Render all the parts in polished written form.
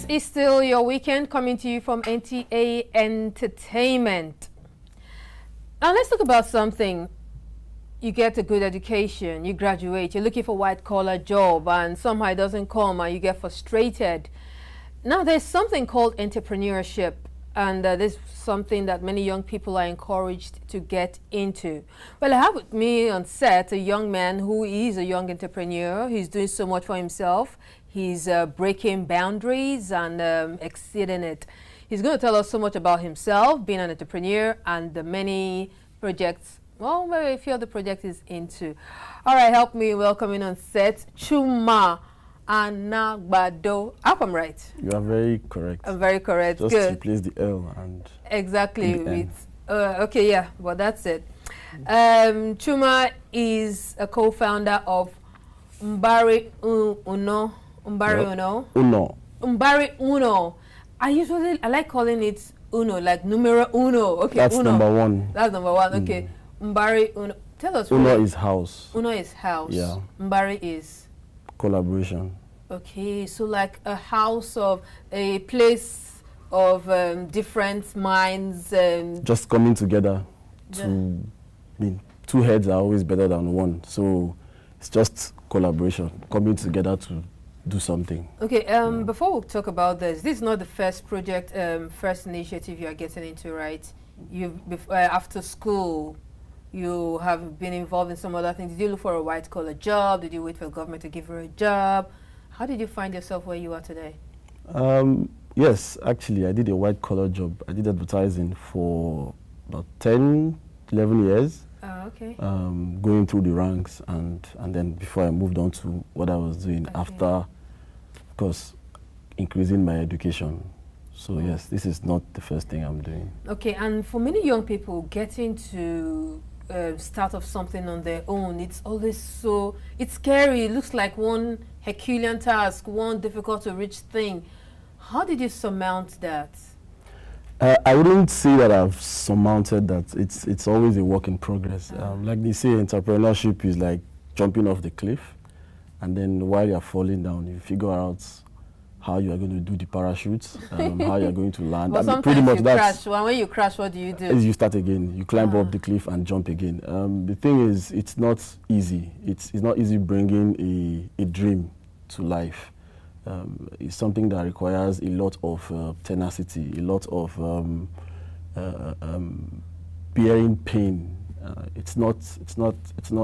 This is still your weekend, coming to you from NTA Entertainment. Now let's talk about something. You get a good education, you graduate, you're looking for a white-collar job, and somehow it doesn't come and you get frustrated. Now there's something called entrepreneurship, and this is something that many young people are encouraged to get into. Well, I have with me on set a young man who is a young entrepreneur. He's doing so much for himself. He's breaking boundaries and exceeding it. He's going to tell us so much about himself, being an entrepreneur, and the many projects, well, maybe a few of the projects he's into. All right, help me welcoming on set, Chuma Anagbado. I hope I'm right. You are very correct. I'm very correct. Just Good. replace the L and exactly the N. with okay, yeah, well that's it. Chuma is a co-founder of Mbari Uno. Mbari Uno. Mbari Uno. I like calling it Uno, like numero uno. Okay, that's Uno. number one. That's number one. Okay, Mbari Uno. Tell us. Uno is house. Uno is house. Yeah. Mbari is collaboration. Okay, so like a house of a place of different minds. Just coming together. I mean, two heads are always better than one. So it's just collaboration, coming together to do something. Okay, before we talk about this is not the first project, first initiative you are getting into, right? After school, you have been involved in some other things. Did you look for a white-collar job? Did you wait for the government to give you a job? How did you find yourself where you are today? Yes, actually, I did a white-collar job. I did advertising for about 10, 11 years. Oh, okay. Going through the ranks, and then before I moved on to what I was doing after, of course, increasing my education. So yes, this is not the first thing I'm doing. Okay, and for many young people, getting to start off something on their own, it's always it's scary. It looks like one Herculean task, one difficult to reach thing. How did you surmount that? I wouldn't say that I've surmounted that. It's always a work in progress. Like they say, entrepreneurship is like jumping off the cliff, and then while you're falling down, you figure out how you are going to do the parachutes, how you're going to land. But sometimes pretty much you crash. When you crash, what do? You start again. You climb up the cliff and jump again. The thing is, it's not easy. It's not easy bringing a dream to life. It's something that requires a lot of tenacity, a lot of bearing pain. It's not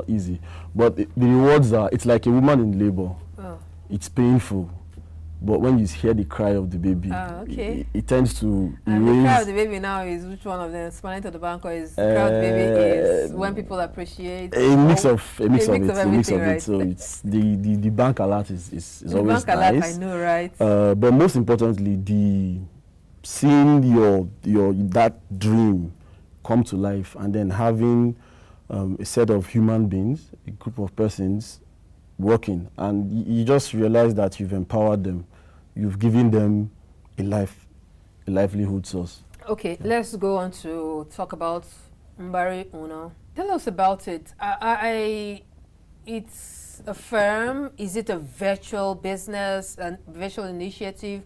easy, but the rewards are. It's like a woman in labor. Oh. It's painful, but when you hear the cry of the baby, it tends to erase. The cry of the baby now is which one of them? Smiling to the bank, or is the cry of the baby is when people appreciate? A mix of it. Right? So it's the bank alert is the always bank nice. Alert, I know, right? But most importantly, seeing that dream come to life, and then having a set of human beings, a group of persons working, and you just realize that you've empowered them, you've given them a livelihood source. Okay, let's go on to talk about Mbari Uno. Tell us about it. It's a firm. Is it a virtual business, a virtual initiative?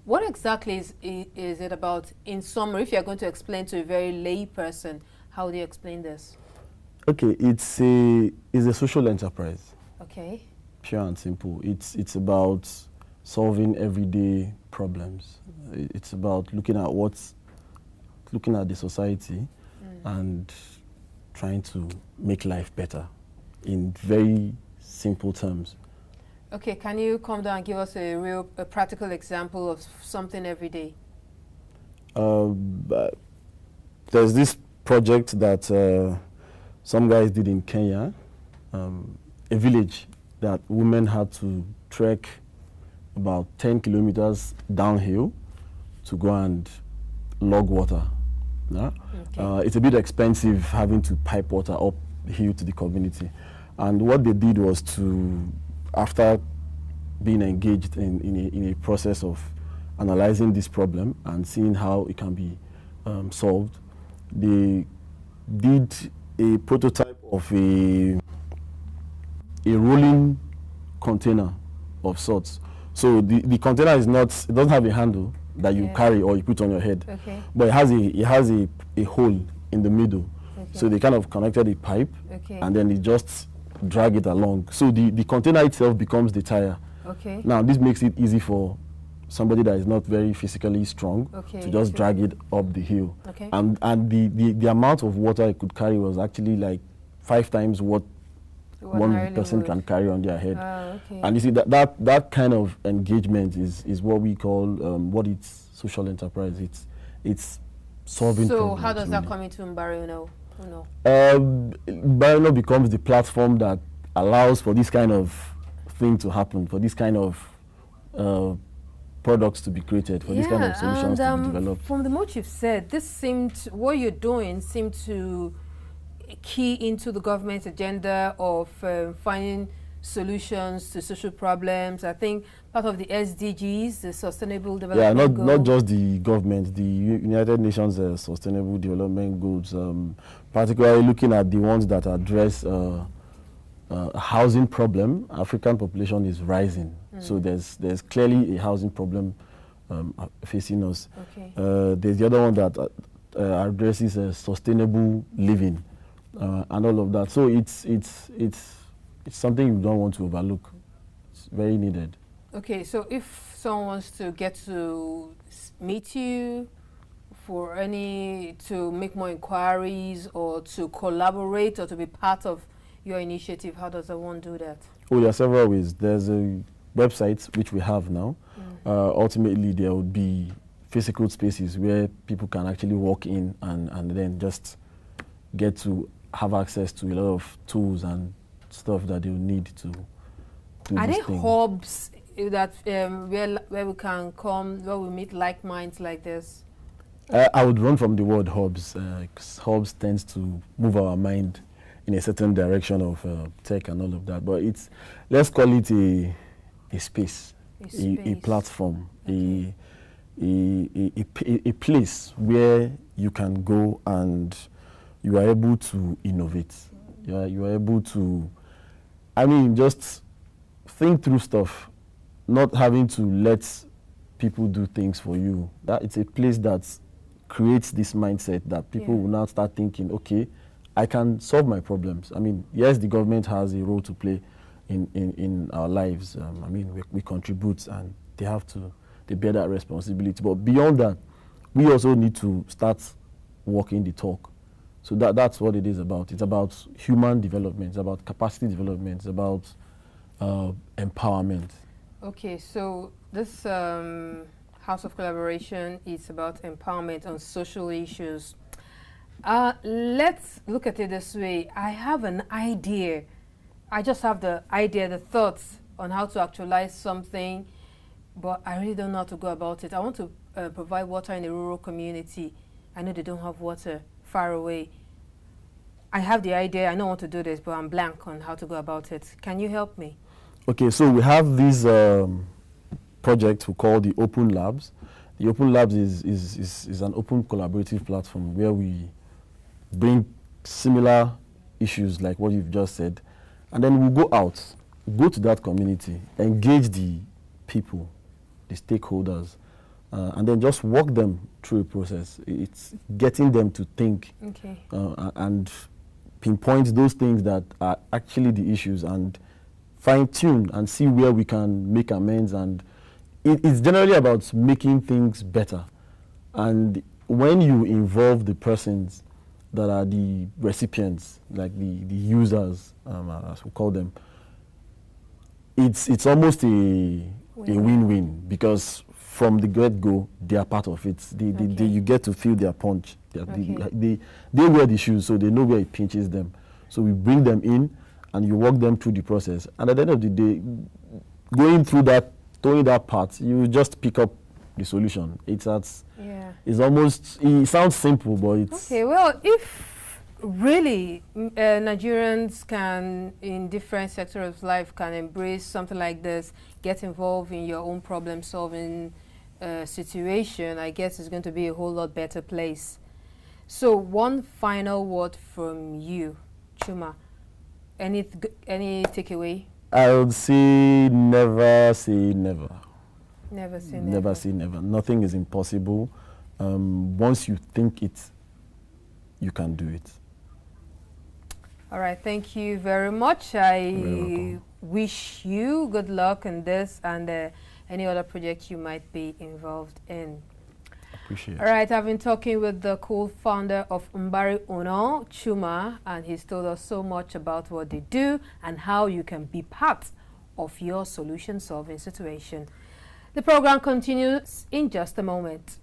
What exactly is it about? In summary, if you're going to explain to a very lay person, how do you explain this? Okay, it's a social enterprise. Okay. Pure and simple. It's about solving everyday problems. It's about looking at the society and trying to make life better in very simple terms. Okay, can you come down and give us a practical example of something every day? There's this project that some guys did in Kenya, a village that women had to trek about 10 kilometers downhill to go and log water. Yeah? Okay. It's a bit expensive having to pipe water uphill to the community. And what they did was to, after being engaged in a process of analyzing this problem and seeing how it can be solved, they did a prototype of a rolling container of sorts. So the container is not, it doesn't have a handle that you carry or you put on your head. Okay. But it has a hole in the middle. Okay. So they kind of connected a pipe, okay, and then they just drag it along. So the container itself becomes the tire. Okay. Now this makes it easy for somebody that is not very physically strong to just drag it up the hill. Okay. And the amount of water it could carry was actually like 5 times what one person can carry on their head. Okay. And you see that kind of engagement is what we call what it's social enterprise. It's solving problems. So how does really. that come into Mbari Uno? Mbari Uno becomes the platform that allows for this kind of thing to happen, for this kind of products to be created, for this kind of solutions to be developed. From the much you've said, what you're doing seemed to key into the government's agenda of finding solutions to social problems. I think part of the SDGs, the Sustainable Development Goals. Not just the government, the United Nations Sustainable Development Goals, particularly looking at the ones that address housing problem. African population is rising, so there's clearly a housing problem facing us. Okay. There's the other one that addresses sustainable living and all of that. So it's something you don't want to overlook. It's very needed. Okay, so if someone wants to get to meet you to make more inquiries or to collaborate or to be part of your initiative, how does one do that? Oh, there are several ways. There's a website which we have now. Ultimately, there would be physical spaces where people can actually walk in and then just get to have access to a lot of tools and stuff that they will need to do. Are this there thing. hubs that where we can come, where we meet like minds like this? I would run from the word hubs, 'cause hubs tends to move our mind in a certain direction of tech and all of that. But let's call it a space, a platform, okay. a place where you can go and you are able to innovate. You are able to, just think through stuff, not having to let people do things for you. That it's a place that creates this mindset that people will now start thinking, okay, I can solve my problems. Yes, the government has a role to play in our lives. We contribute and they bear that responsibility. But beyond that, we also need to start walking the talk. So that's what it is about. It's about human development, it's about capacity development, it's about empowerment. Okay, so this House of Collaboration is about empowerment on social issues. Let's look at it this way. I have an idea. I just have the idea, the thoughts on how to actualize something, but I really don't know how to go about it. I want to provide water in a rural community. I know they don't have water far away. I have the idea, I know I want to do this, but I'm blank on how to go about it. Can you help me? Okay, so we have this project we call the Open Labs. The Open Labs is an open collaborative platform where we bring similar issues like what you've just said, and then we'll go to that community, engage the people, the stakeholders, and then just walk them through a process. It's getting them to think and pinpoint those things that are actually the issues and fine-tune and see where we can make amends. And it's generally about making things better. And when you involve the persons that are the recipients, like the users, as we call them, it's almost a win-win, because from the get-go, they are part of it. You get to feel their punch. They wear the shoes, so they know where it pinches them. So we bring them in, and you walk them through the process. And at the end of the day, going through that, throwing that part, you just pick up the solution. It's almost, it sounds simple, but it's... Okay, well, if really Nigerians can, in different sectors of life, can embrace something like this, get involved in your own problem-solving situation, I guess it's going to be a whole lot better place. So one final word from you, Chuma. Any takeaway? I would say never say never. Never say never. never. Say never. Nothing is impossible. Once you think it, you can do it. All right, thank you very much. I wish you good luck in this and any other project you might be involved in. Appreciate it. All right, I've been talking with the co-founder of Mbari Uno, Chuma, and he's told us so much about what they do and how you can be part of your solution-solving situation. The program continues in just a moment.